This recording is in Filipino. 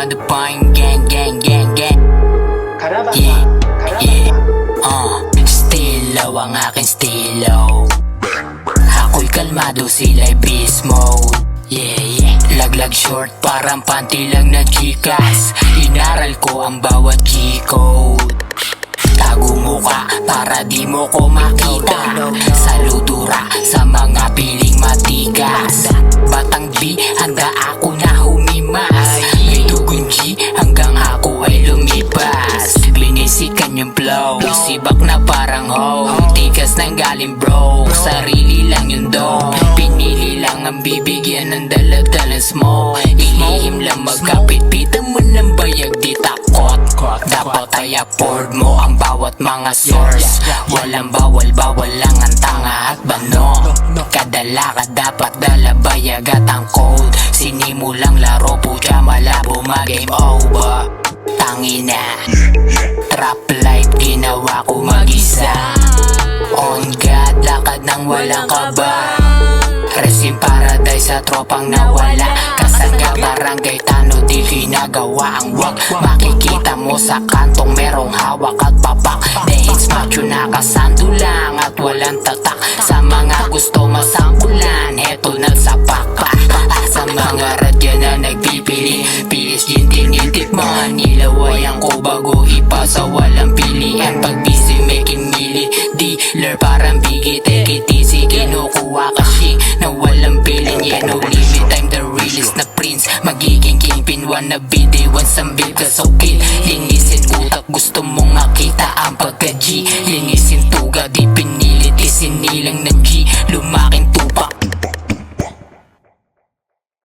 the point, gang, gang, gang, gang. Yeah, yeah, still low ang aking still low. Ako'y kalmado, sila'y beast mode. Yeah, yeah. Laglag short, parang panty lang na chikas. Inaral ko ang bawat G-code. Tago mo ka para di mo ko makita. Saludura sa mga piling matigas. Batang B, handa ako na humimas. May dugon G, hanggang ako ay lumipas. Binisikan yung flow, sibak na parang hoe. Tigas ng galing bro, sarili lang yung dough. Pinili lang ang bibigyan ng daladalas mo. Ilihim lang magkapit-pitan mo ng bayag di takot. Dapat ay afford mo ang bawat mga source. Walang bawal lang ang tanga at bano. Kadalakad dapat dala bayag at ang code. Sinimulang laro putya malabo mag-game over. Tangina, trap light ginawa ko mag-isa. On God, lakad ng walang kaba. Resin paradise sa tropang nawala. Kasangga barangay tano di ginagawa ang wag. Makikita mo sa kantong merong hawak at papak. Dehits macho nakasando lang at walang tatak. Sa mga gusto masampulan, heto nagsapak. Sa mga radya na nagpipili, pilis din tinitikman. Nilawayan ko bago ipasa, walang pilihan. Pag busy making mili, dealer parang bigit ekitisi. Kinukuha kasi na walang bilin. Yeah, no limit, I'm the realest na prince. Magiging kingpin, wanna be day one, sambil ka so kill. Linisin utak, gusto mong makita ang pagka-G. Linisin